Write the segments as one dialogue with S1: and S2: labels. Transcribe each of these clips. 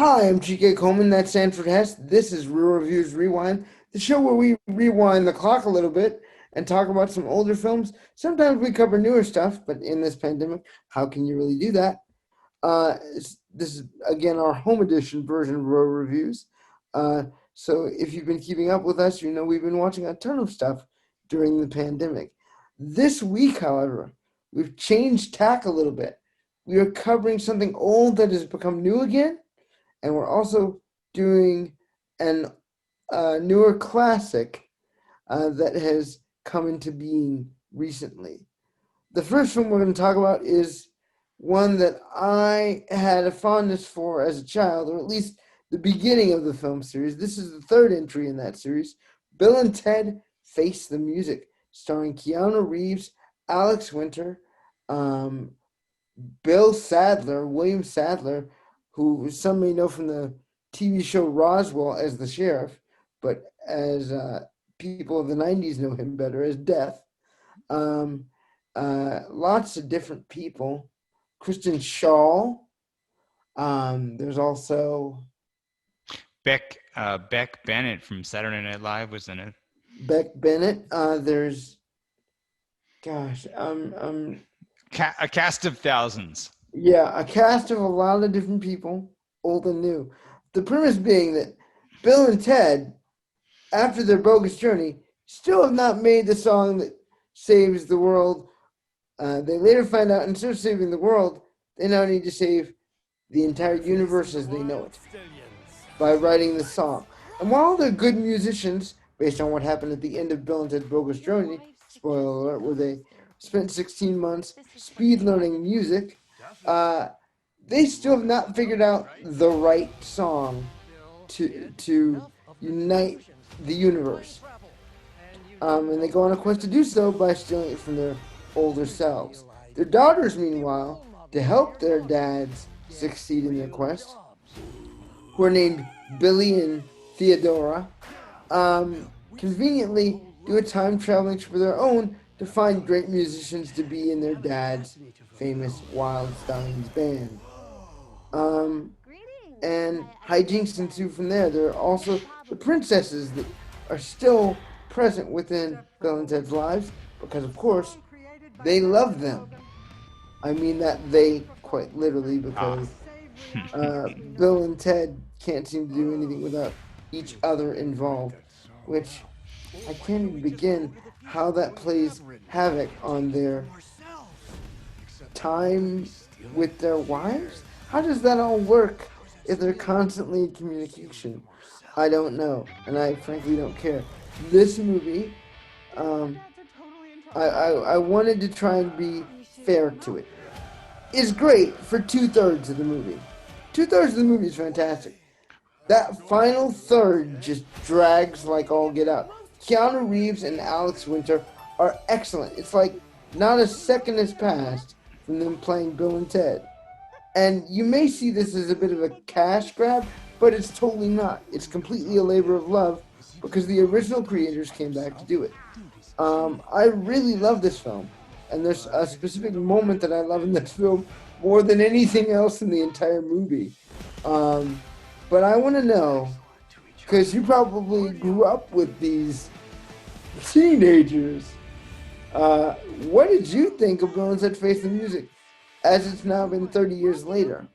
S1: Hi, I'm Chike Coleman. That's Sanford Hess. This is Real Reviews Rewind, the show where we rewind the clock a little bit and talk about some older films. Sometimes we cover newer stuff, but in this pandemic, how can you really do that? This is, again, our home edition version of Real Reviews. Uh, so if you've been keeping up with us, you know we've been watching a ton of stuff during the pandemic. This week, however, we've changed tack a little bit. We are covering something old that has become new again, and we're also doing an newer classic that has come into being recently. The first film we're going to talk about is one that I had a fondness for as a child, or at least the beginning of the film series. This is the third entry in that series, Bill and Ted Face the Music, starring Keanu Reeves, Alex Winter, um, William Sadler, who some may know from the TV show Roswell as the sheriff, but as people of the 90s know him better as Death. Um, Lots of different people. Kristen Shaw. There's also
S2: Beck Bennett from Saturday Night Live was in it.
S1: Beck Bennett. There's, gosh,
S2: A cast of thousands.
S1: yeah, a cast of a lot of different people, old and new. The premise being that Bill and Ted, after their bogus journey, still have not made the song that saves the world. They later find out instead of saving the world, they now need to save the entire universe as they know it by writing the song. And while they're good musicians, based on what happened at the end of Bill and Ted's Bogus Journey, spoiler alert, where they spent 16 months speed learning music, uh, they still have not figured out the right song to unite the universe. And they go on a quest to do so by stealing it from their older selves. Their daughters, meanwhile, to help their dads succeed in their quest, who are named Billy and Theodora, conveniently do a time traveling trip of their own to find great musicians to be in their dad's famous Wildstein's band. Um, and hijinks ensue from there. There are also the princesses that are still present within Bill and Ted's lives because, of course, they love them. I mean that they quite literally because Bill and Ted can't seem to do anything without each other involved, which I can't even begin how that plays havoc on their time with their wives. How does that all work if they're constantly in communication? I don't know, and I frankly don't care. This movie, um, I wanted to try and be fair to it. Is great for 2/3 of the movie. 2/3 of the movie is fantastic. That final third just drags like all get out. Keanu Reeves and Alex Winter are excellent. It's like not a second has passed from them playing Bill and Ted. And you may see this as a bit of a cash grab, but it's totally not. It's completely a labor of love because the original creators came back to do it. I really love this film, and there's a specific moment that I love in this film more than anything else in the entire movie. But I want to know, because you probably grew up with these teenagers, what did you think of Bill and Ted Face the Music, as it's now been 30 years later?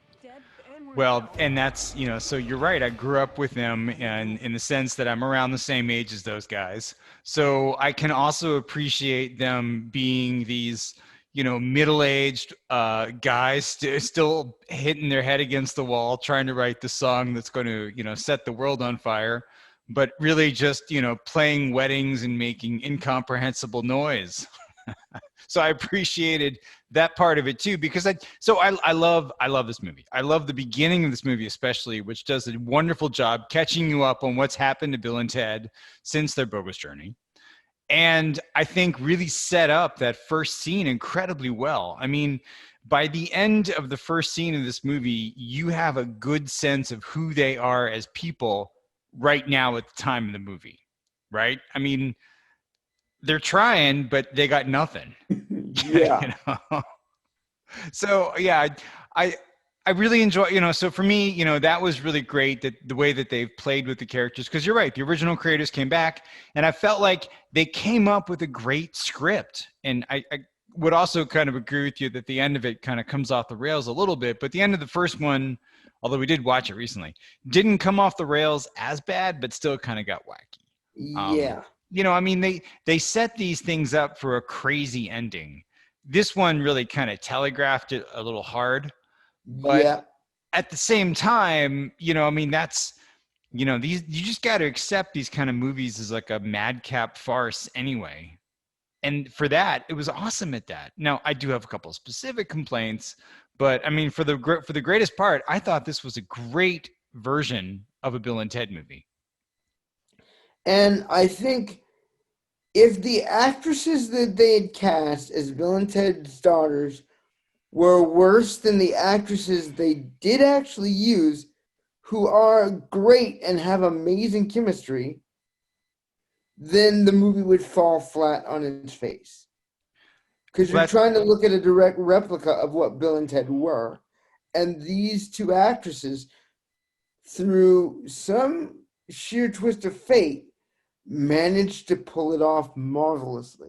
S2: Well, and that's, so you're right. I grew up with them and in the sense that I'm around the same age as those guys. So I can also appreciate them being these, middle-aged guys still hitting their head against the wall, trying to write the song that's going to, set the world on fire, but really just, playing weddings and making incomprehensible noise. So I appreciated that part of it too, because I love this movie. I love the beginning of this movie especially, which does a wonderful job catching you up on what's happened to Bill and Ted since their bogus journey. And I think really set up that first scene incredibly well. I mean, by the end of the first scene of this movie, you have a good sense of who they are as people right now at the time of the movie, right? I mean, they're trying, but they got nothing.
S1: Yeah.
S2: So yeah, I I really enjoy, so for me, that was really great, that the way that they've played with the characters, because you're right, the original creators came back, and I felt like they came up with a great script. And I would also kind of agree with you that the end of it kind of comes off the rails a little bit, but the end of the first one, although we did watch it recently, didn't come off the rails as bad, but still kind of got wacky.
S1: Yeah.
S2: I mean, they set these things up for a crazy ending. This one really kind of telegraphed it a little hard, but
S1: Yeah.
S2: at the same time, I mean, that's, these, you just got to accept these kind of movies as like a madcap farce anyway. And for that, it was awesome at that. Now, I do have a couple of specific complaints, but I mean, for the greatest part, I thought this was a great version of a Bill and Ted movie.
S1: And I think if the actresses that they had cast as Bill and Ted's daughters were worse than the actresses they did actually use, who are great and have amazing chemistry, then the movie would fall flat on its face. Because you're trying to look at a direct replica of what Bill and Ted were. And these two actresses, through some sheer twist of fate, managed to pull it off marvelously.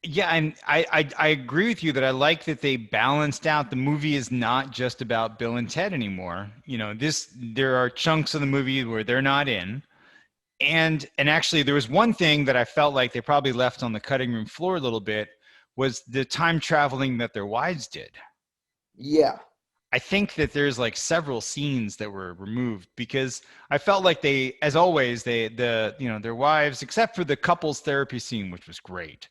S2: Yeah, and I agree with you that I like that they balanced out. The movie is not just about Bill and Ted anymore. There are chunks of the movie where they're not in. And actually there was one thing that I felt like they probably left on the cutting room floor a little bit, was the time traveling that their wives did.
S1: Yeah.
S2: I think that there's like several scenes that were removed because I felt like they, as always, their wives, except for the couples therapy scene, which was great.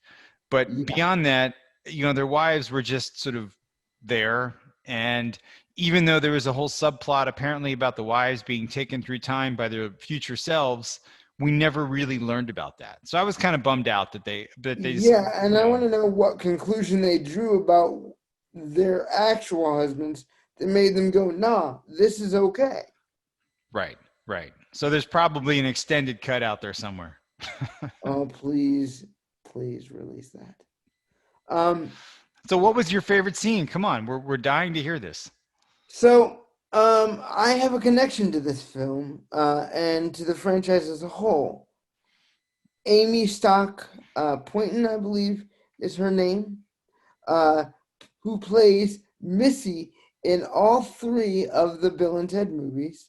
S2: But beyond that, their wives were just sort of there. And even though there was a whole subplot apparently about the wives being taken through time by their future selves, we never really learned about that. So I was kind of bummed out that they
S1: yeah, and I want to know what conclusion they drew about their actual husbands that made them go, nah, this is okay.
S2: Right. So there's probably an extended cut out there somewhere.
S1: Oh, please release that.
S2: So what was your favorite scene? Come on, we're dying to hear this.
S1: So I have a connection to this film and to the franchise as a whole. Amy Stock Poynton, I believe, is her name, who plays Missy in all three of the Bill and Ted movies,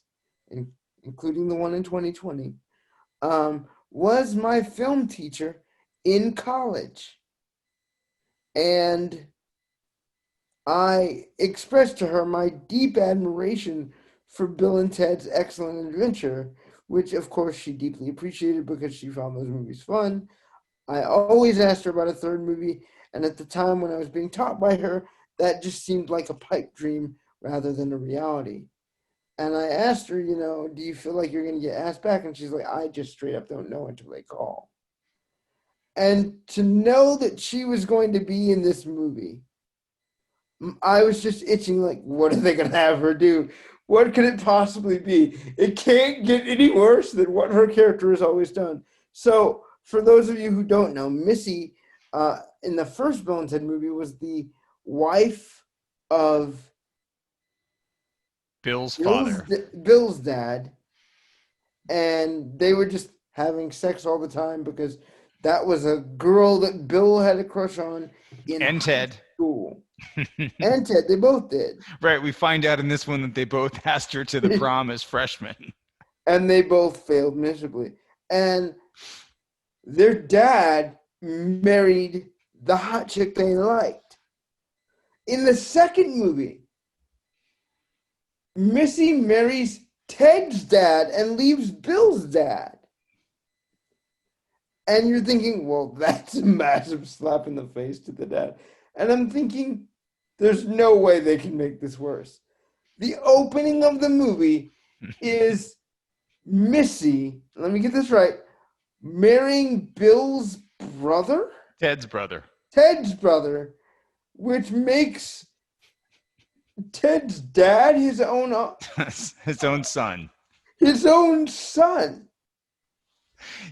S1: including the one in 2020, was my film teacher in college. And I expressed to her my deep admiration for Bill and Ted's Excellent Adventure, which of course she deeply appreciated because she found those movies fun. I always asked her about a third movie, and at the time when I was being taught by her, that just seemed like a pipe dream rather than a reality. And I asked her, do you feel like you're going to get asked back? And she's like, I just straight up don't know until they call. And to know that she was going to be in this movie, I was just itching, like, what are they going to have her do? What could it possibly be? It can't get any worse than what her character has always done. So, for those of you who don't know, Missy, in the first Bill and Ted movie, was the wife of
S2: Bill's father.
S1: Bill's dad. And they were just having sex all the time because that was a girl that Bill had a crush on in
S2: Ted.
S1: School. And Ted, they both did.
S2: Right, we find out in this one that they both asked her to the prom as freshmen.
S1: And they both failed miserably. And their dad married the hot chick they liked. In the second movie, Missy marries Ted's dad and leaves Bill's dad. And you're thinking, well, that's a massive slap in the face to the dad. And I'm thinking, there's no way they can make this worse. The opening of the movie is Missy, let me get this right, marrying Bill's brother?
S2: Ted's brother.
S1: Ted's brother, which makes Ted's dad his own
S2: son.
S1: His own son.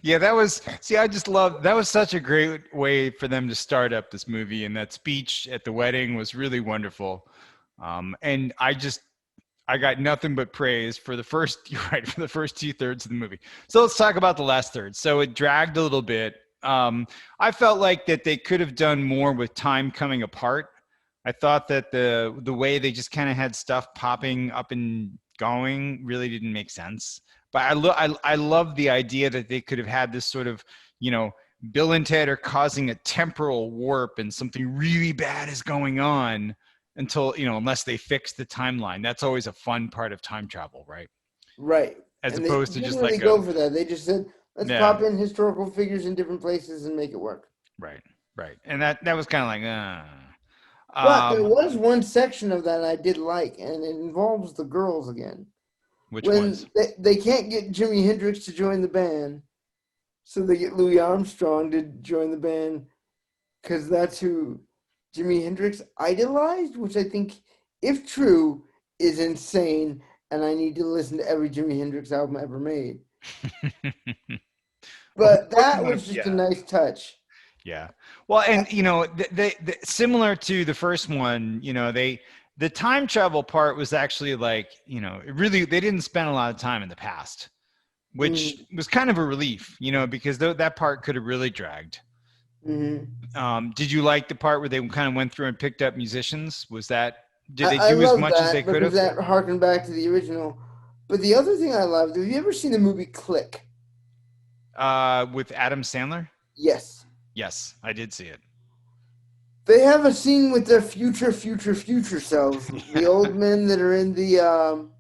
S2: Yeah, that was such a great way for them to start up this movie, and that speech at the wedding was really wonderful. And I got nothing but praise for the first, you're right, for the first 2/3 of the movie. So let's talk about the last third. So it dragged a little bit. I felt like that they could have done more with time coming apart. I thought that the way they just kind of had stuff popping up and going really didn't make sense. But I love the idea that they could have had this sort of, you know, Bill and Ted are causing a temporal warp and something really bad is going on until, you know, unless they fix the timeline. That's always a fun part of time travel, right?
S1: Right.
S2: As
S1: And they
S2: opposed to
S1: didn't
S2: just
S1: really
S2: like a,
S1: go for that. They just said, let's
S2: yeah,
S1: pop in historical figures in different places and make it work.
S2: right, right. And that was kind of like,
S1: But there
S2: um,
S1: was one section of that I did like, and it involves the girls again.
S2: which was,
S1: When they can't get Jimi Hendrix to join the band, so they get Louis Armstrong to join the band because that's who Jimi Hendrix idolized, which I think, if true, is insane. And I need to listen to every Jimi Hendrix album ever made.
S2: well, who
S1: But
S2: wouldn't
S1: that
S2: want
S1: was
S2: to,
S1: just a
S2: yeah.
S1: nice touch.
S2: Yeah. Well, and you know, similar to the first one, you know, the time travel part was actually like, you know, it really they didn't spend a lot of time in the past, which
S1: Mm-hmm.
S2: was kind of a relief, you know, because that part could have really dragged.
S1: Mm-hmm.
S2: Did you like the part where they kind of went through and picked up musicians? Was that did they
S1: I
S2: do as
S1: love
S2: much as they
S1: that
S2: could
S1: because
S2: have?
S1: that harkened back to the original. But the other thing I loved, have you ever seen the movie Click?
S2: With Adam Sandler?
S1: Yes.
S2: Yes, I did see it.
S1: They have a scene with their future selves, the
S2: Yeah.
S1: old men that are
S2: And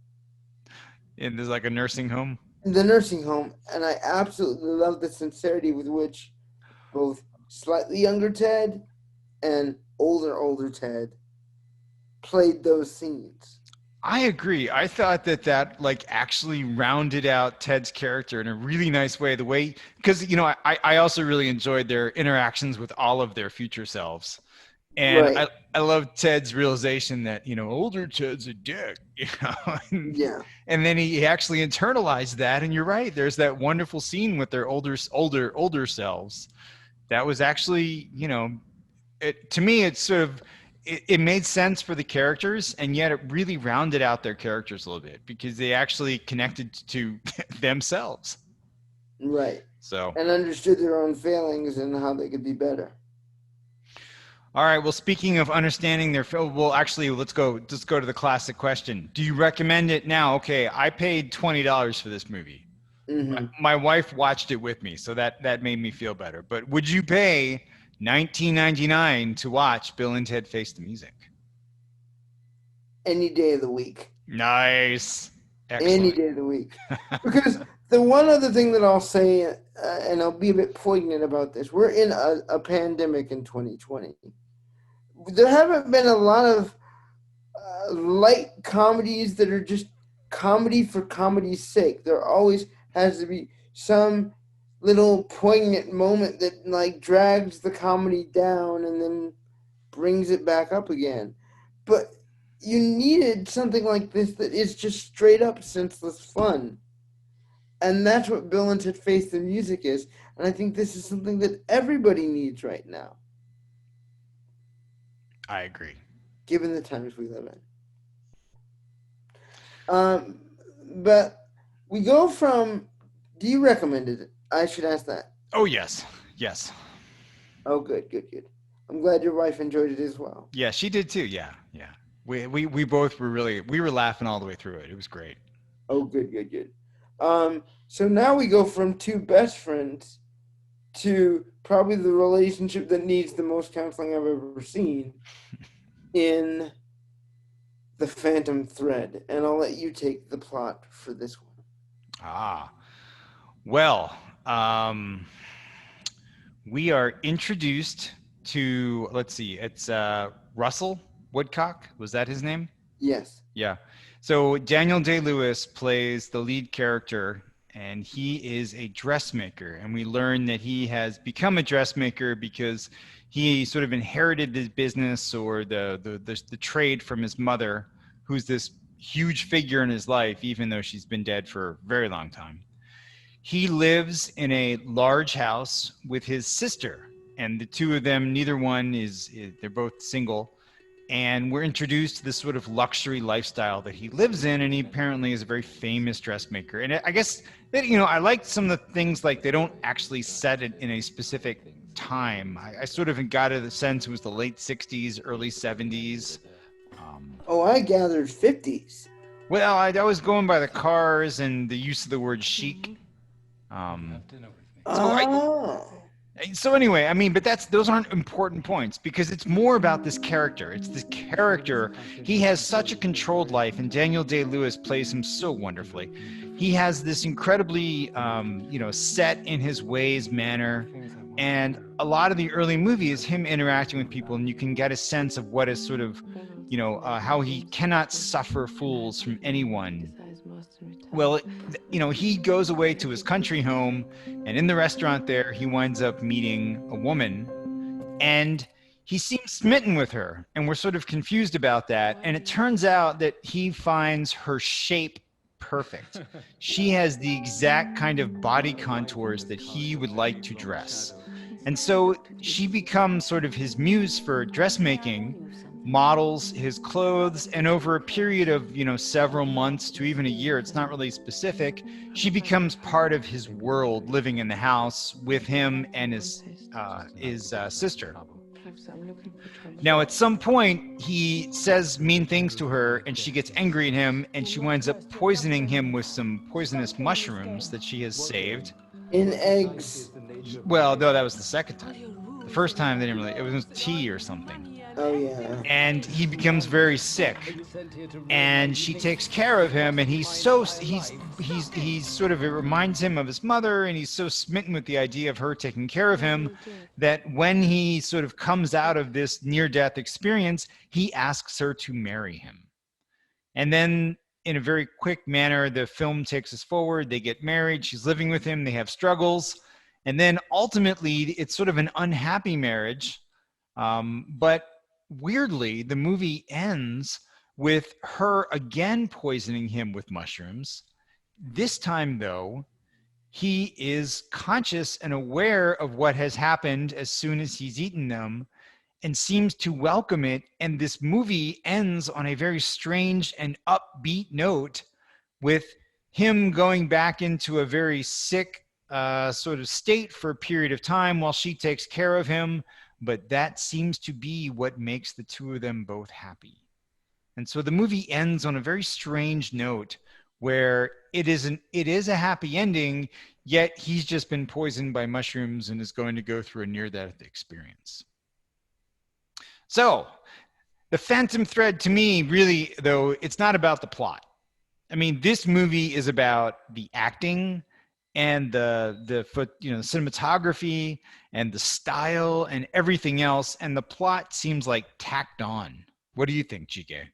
S2: there's like a nursing home.
S1: in the nursing home, and I absolutely love the sincerity with which both slightly younger Ted and older Ted played those scenes.
S2: I agree. I thought that like actually rounded out Ted's character in a really nice way. The way, because you know, I also really enjoyed their interactions with all of their future selves, and
S1: Right.
S2: I love Ted's realization that, you know, older Ted's a dick, you know,
S1: Yeah.
S2: and then he actually internalized that. And you're right. There's that wonderful scene with their older selves. That was actually, you know, it to me it's sort of it made sense for the characters, and yet it really rounded out their characters a little bit because they actually connected to themselves.
S1: Right.
S2: So
S1: And understood their own failings and how they could be better.
S2: all right, well, speaking of understanding their film, well, actually, let's go to the classic question. Do you recommend it now? Okay, I paid $20 for this movie.
S1: Mm-hmm.
S2: My wife watched it with me, so that made me feel better. But would you pay 19.99 to watch Bill and Ted Face the Music?
S1: Any day of the week.
S2: Nice.
S1: Any
S2: Excellent.
S1: day of the week. Because the one other thing that I'll say, and I'll be a bit poignant about this, we're in a pandemic in 2020. There haven't been a lot of light comedies that are just comedy for comedy's sake. There always has to be some little poignant moment that like drags the comedy down and then brings it back up again. But you needed something like this that is just straight up senseless fun. And that's what Bill and Ted Face the Music is. And I think this is something that everybody needs right now,
S2: I agree.
S1: given the times we live in. Um, but we go from, do you recommend it? I should ask that.
S2: Oh, yes. Yes.
S1: Oh, good. I'm glad your wife enjoyed it as well.
S2: Yeah, she did too. Yeah. Yeah. We both were we were laughing all the way through it. It was great.
S1: Oh, good. So now we go from two best friends to probably the relationship that needs the most counseling I've ever seen in The Phantom Thread. And I'll let you take the plot for this one.
S2: Ah. Well, we are introduced to, let's see, it's Russell Woodcock. Was that his name?
S1: Yes.
S2: Yeah. So Daniel Day-Lewis plays the lead character, and he is a dressmaker. And we learn that he has become a dressmaker because he sort of inherited the business or the trade from his mother, who's this huge figure in his life, even though she's been dead for a very long time. He lives in a large house with his sister, and the two of them, neither one is they're both single, and we're introduced to this sort of luxury lifestyle that he lives in, and he apparently is a very famous dressmaker. And I guess that, I liked some of the things, like they don't actually set it in a specific time. I sort of got the sense it was the late 60s, early 70s.
S1: Oh, I gathered 50s.
S2: Well, I was going by the cars and the use of the word chic. Um, so I,
S1: Oh.
S2: So anyway, I mean, but those aren't important points, because it's more about this character. It's this character. He has such a controlled life, and Daniel Day-Lewis plays him so wonderfully. He has this incredibly, set in his ways manner, and a lot of the early movie is him interacting with people, and you can get a sense of what is sort of, how he cannot suffer fools from anyone. Well, he goes away to his country home, and in the restaurant there, he winds up meeting a woman, and he seems smitten with her, and we're sort of confused about that. And it turns out that he finds her shape perfect. She has the exact kind of body contours that he would like to dress. And so she becomes sort of his muse for dressmaking, models his clothes, and over a period of several months to even a year, it's not really specific, she becomes part of his world, living in the house with him and his sister. Now at some point he says mean things to her, and she gets angry at him, and she winds up poisoning him with some poisonous mushrooms that she has saved
S1: In eggs.
S2: Well, no, that was the second time. The first time they didn't really, it was tea or something.
S1: Oh, yeah.
S2: And he becomes very sick, and she takes care of him, and he's sort of, it reminds him of his mother, and he's so smitten with the idea of her taking care of him that when he sort of comes out of this near-death experience, he asks her to marry him. And then in a very quick manner, the film takes us forward. They get married. She's living with him. They have struggles. And then ultimately, it's sort of an unhappy marriage. But weirdly, the movie ends with her again poisoning him with mushrooms. This time, though, he is conscious and aware of what has happened as soon as he's eaten them, and seems to welcome it. And this movie ends on a very strange and upbeat note, with him going back into a very sick sort of state for a period of time while she takes care of him. But that seems to be what makes the two of them both happy. And so the movie ends on a very strange note, where it is a happy ending, yet he's just been poisoned by mushrooms and is going to go through a near-death experience. So the phantom thread, to me, really, though, it's not about the plot. I mean, this movie is about the acting and the cinematography and the style and everything else, and the plot seems like tacked on. What do you think, Chike?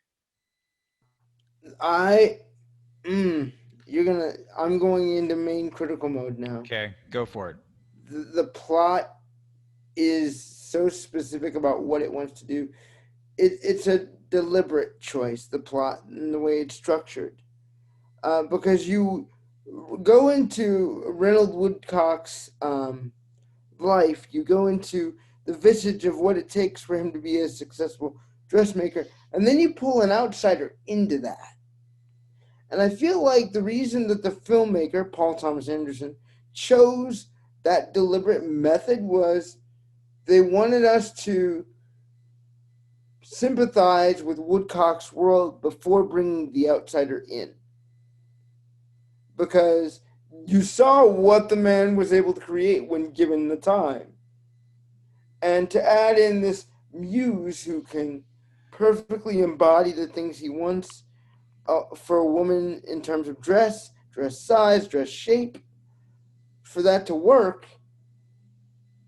S1: I'm going into main critical mode now.
S2: Okay, go for it.
S1: The plot is so specific about what it wants to do. It's a deliberate choice, the plot and the way it's structured. Because you go into Reynold Woodcock's life, you go into the visage of what it takes for him to be a successful dressmaker, and then you pull an outsider into that. And I feel like the reason that the filmmaker, Paul Thomas Anderson, chose that deliberate method was they wanted us to sympathize with Woodcock's world before bringing the outsider in. Because you saw what the man was able to create when given the time. And to add in this muse who can perfectly embody the things he wants for a woman in terms of dress size, dress shape, for that to work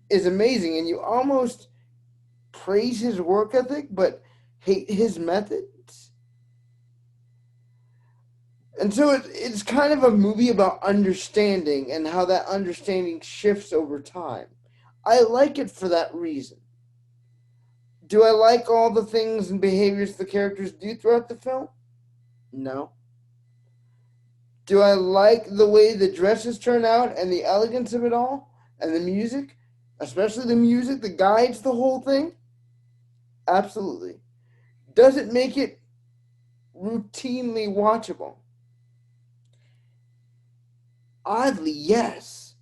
S1: is amazing. And you almost praise his work ethic, but hate his methods. And so it's kind of a movie about understanding and how that understanding shifts over time. I like it for that reason. Do I like all the things and behaviors the characters do throughout the film? No. Do I like the way the dresses turn out and the elegance of it all? And the music? Especially the music that guides the whole thing? Absolutely. Does it make it routinely watchable? Oddly, yes.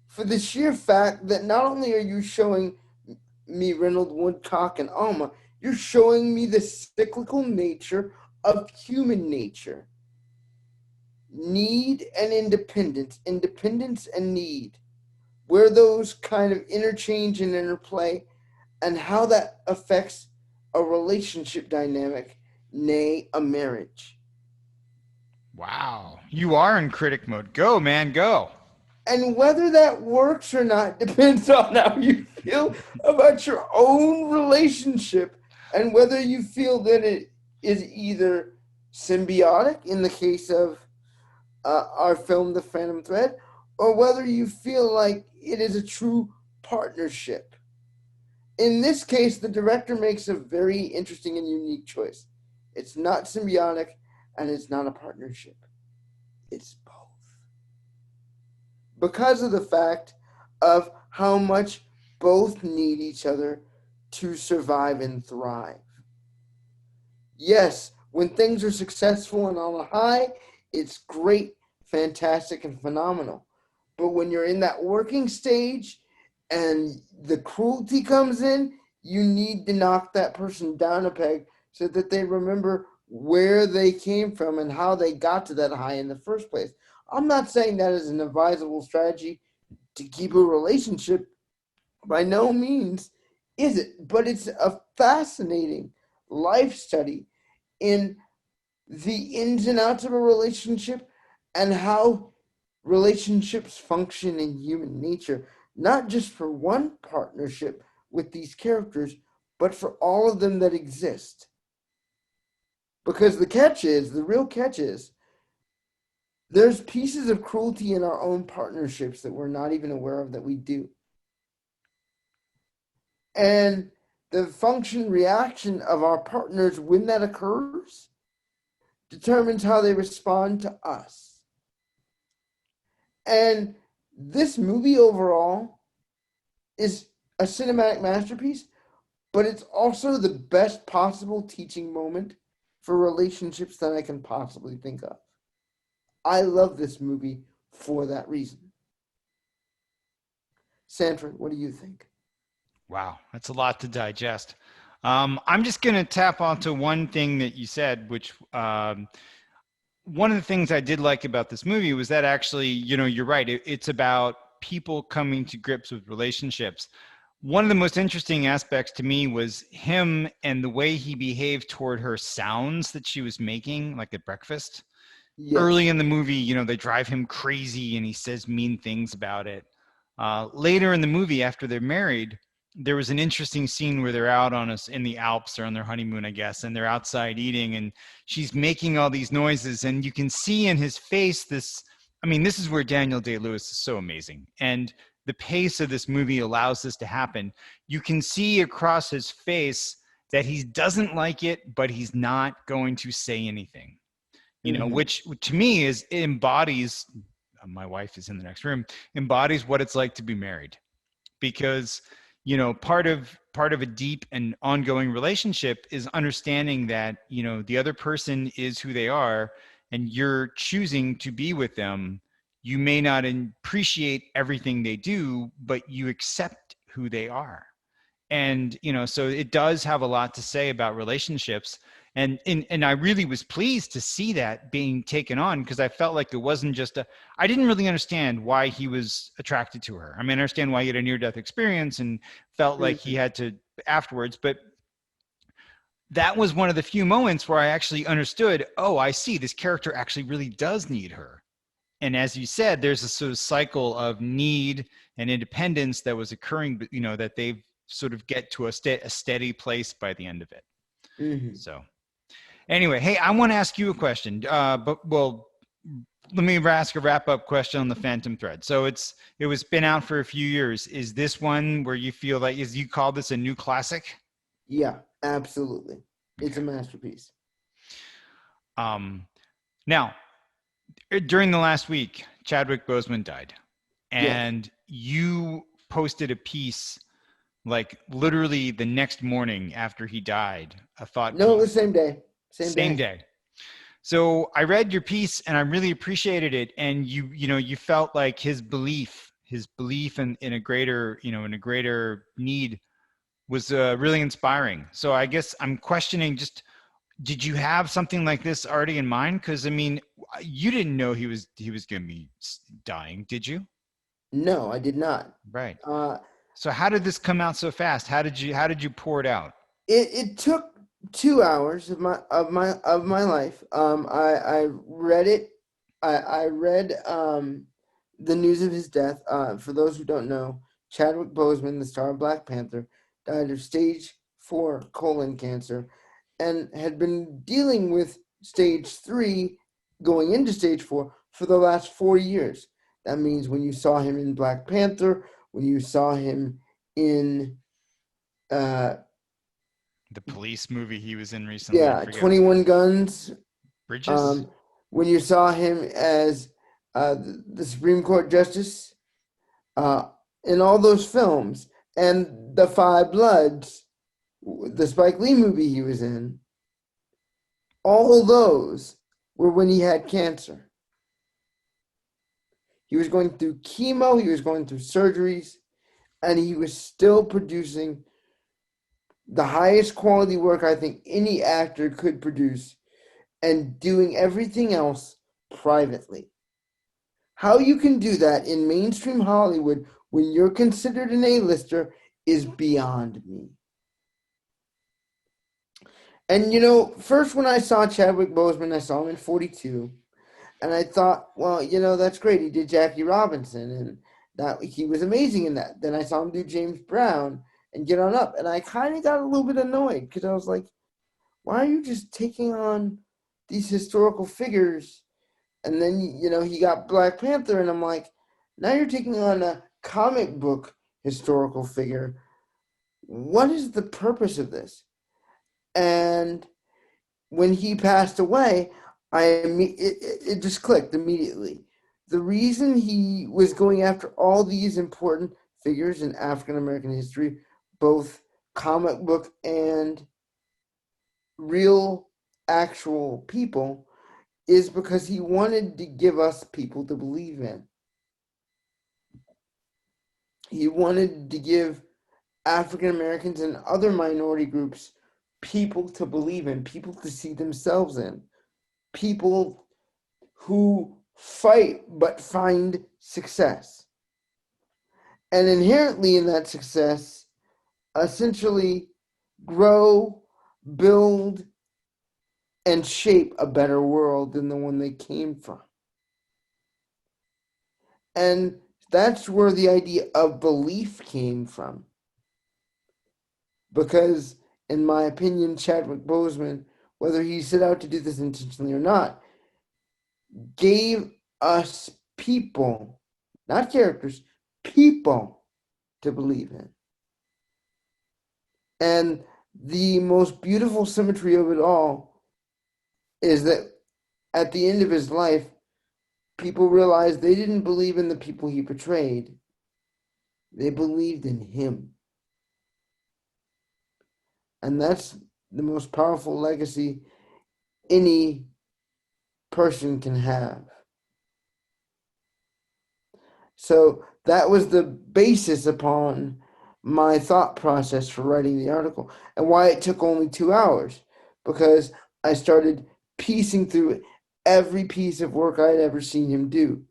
S1: For the sheer fact that not only are you showing me Reynold Woodcock and Alma, you're showing me the cyclical nature of human nature. Need and independence, independence and need, where those kind of interchange and interplay, and how that affects a relationship dynamic, nay, a marriage.
S2: Wow. You are in critic mode. Go, man, go.
S1: And whether that works or not depends on how you feel about your own relationship and whether you feel that it is either symbiotic in the case of our film, The Phantom Thread, or whether you feel like it is a true partnership. In this case, the director makes a very interesting and unique choice. It's not symbiotic and it's not a partnership. It's both. Because of the fact of how much both need each other to survive and thrive. Yes, when things are successful and on a high, it's great, fantastic, and phenomenal. But when you're in that working stage and the cruelty comes in, you need to knock that person down a peg so that they remember where they came from and how they got to that high in the first place. I'm not saying that is an advisable strategy to keep a relationship. By no means is it, but it's a fascinating life study in the ins and outs of a relationship and how relationships function in human nature, not just for one partnership with these characters, but for all of them that exist. Because the real catch is, there's pieces of cruelty in our own partnerships that we're not even aware of that we do. And the function reaction of our partners when that occurs determines how they respond to us. And this movie overall is a cinematic masterpiece, but it's also the best possible teaching moment for relationships that I can possibly think of. I love this movie for that reason. Sanford, what do you think?
S2: Wow, that's a lot to digest. I'm just going to tap onto one thing that you said, which one of the things I did like about this movie was that actually, you're right. It's about people coming to grips with relationships. One of the most interesting aspects to me was him and the way he behaved toward her sounds that she was making, like at breakfast. Early
S1: Yes.
S2: in the movie, they drive him crazy and he says mean things about it. Later in the movie, after they're married, there was an interesting scene where they're out in the Alps or on their honeymoon, I guess, and they're outside eating and she's making all these noises and you can see in his face this is where Daniel Day-Lewis is so amazing. And the pace of this movie allows this to happen. You can see across his face that he doesn't like it, but he's not going to say anything. Which to me embodies, my wife is in the next room, embodies what it's like to be married. Because, part of a deep and ongoing relationship is understanding that, the other person is who they are and you're choosing to be with them. You may not appreciate everything they do, but you accept who they are. And, so it does have a lot to say about relationships. And I really was pleased to see that being taken on because I felt like it wasn't just I didn't really understand why he was attracted to her. I understand why he had a near-death experience and felt like he had to afterwards, but that was one of the few moments where I actually understood, oh, I see, this character actually really does need her. And as you said, there's a sort of cycle of need and independence that was occurring, that they sort of get to a steady place by the end of it.
S1: Mm-hmm.
S2: So anyway, hey, I want to ask you a question, let me ask a wrap-up question on the Phantom Thread. So it was been out for a few years. Is this one where you feel like, you call this a new classic?
S1: Yeah, absolutely. It's
S2: Okay.
S1: a masterpiece.
S2: Now, during the last week, Chadwick Boseman died,
S1: Yes.
S2: and you posted a piece like literally the next morning after he died, a thought
S1: No, it was
S2: piece.
S1: same day. Same
S2: Same
S1: day.
S2: day. So I read your piece and I really appreciated it. And you felt like his belief in a greater, in a greater need was really inspiring. So I guess I'm questioning just, did you have something like this already in mind? Because I mean, you didn't know he was going to be dying, did you?
S1: No, I did not.
S2: Right.
S1: Uh,
S2: So how did this come out so fast? How did you pour it out?
S1: it took 2 hours of my life. I read it. I read the news of his death. For those who don't know, Chadwick Boseman, the star of Black Panther, died of stage 4 colon cancer, and had been dealing with stage 3, going into stage 4 for the last 4 years. That means when you saw him in Black Panther, when you saw him in uh,
S2: The police movie he was in recently, I
S1: yeah,
S2: forget.
S1: 21 Guns.
S2: Bridges?
S1: Um, when you saw him as the Supreme Court Justice, uh, in all those films, and the Five Bloods, the Spike Lee movie he was in, all those were when he had cancer. He was going through chemo, he was going through surgeries, and he was still producing the highest quality work I think any actor could produce, and doing everything else privately. How you can do that in mainstream Hollywood when you're considered an A-lister is beyond me. And first when I saw Chadwick Boseman, I saw him in 42, and I thought, well, that's great. He did Jackie Robinson, and that he was amazing in that. Then I saw him do James Brown and Get On Up, and I kind of got a little bit annoyed because I was like, why are you just taking on these historical figures? And then, he got Black Panther, and I'm like, now you're taking on a comic book historical figure. What is the purpose of this? And when he passed away, it just clicked immediately. The reason he was going after all these important figures in African American history, both comic book and real, actual people, is because he wanted to give us people to believe in. He wanted to give African Americans and other minority groups people to believe in, people to see themselves in, people who fight but find success. And inherently in that success, essentially grow, build, and shape a better world than the one they came from. And that's where the idea of belief came from. Because, in my opinion, Chadwick Boseman, whether he set out to do this intentionally or not, gave us people, not characters, people to believe in. And the most beautiful symmetry of it all is that at the end of his life, people realized they didn't believe in the people he portrayed. They believed in him. And that's the most powerful legacy any person can have. So that was the basis upon my thought process for writing the article, and why it took only 2 hours, because I started piecing through every piece of work I'd ever seen him do.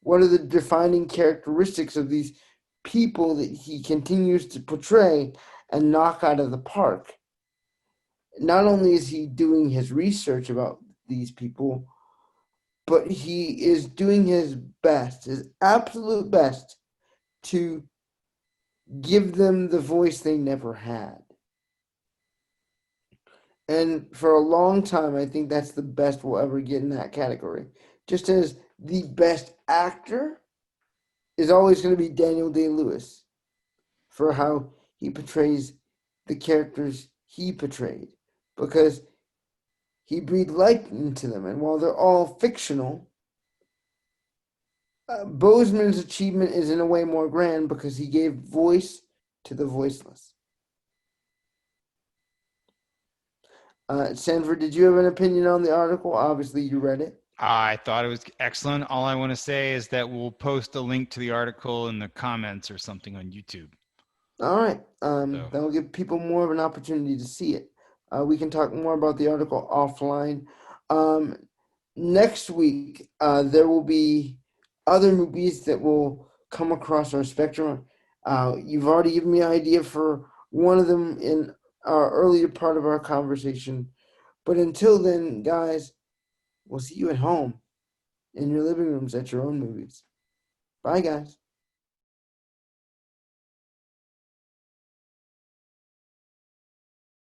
S1: What are the defining characteristics of these people that he continues to portray and knock out of the park? Not only is he doing his research about these people, but he is doing his best, his absolute best, to give them the voice they never had. And for a long time, I think that's the best we'll ever get in that category. Just as the best actor is always going to be Daniel Day-Lewis for how he portrays the characters he portrayed, because he breathed life into them. And while they're all fictional, Boseman's achievement is in a way more grand because he gave voice to the voiceless. Sanford, did you have an opinion on the article? Obviously, you read it.
S2: I thought it was excellent. All I want to say is that we'll post a link to the article in the comments or something on YouTube.
S1: All right.
S2: So,
S1: That will give people more of an opportunity to see it. We can talk more about the article offline. Um, Next week, there will be other movies that will come across our spectrum. You've already given me an idea for one of them in our earlier part of our conversation. But until then, guys, we'll see you at home in your living rooms at your own movies. Bye, guys.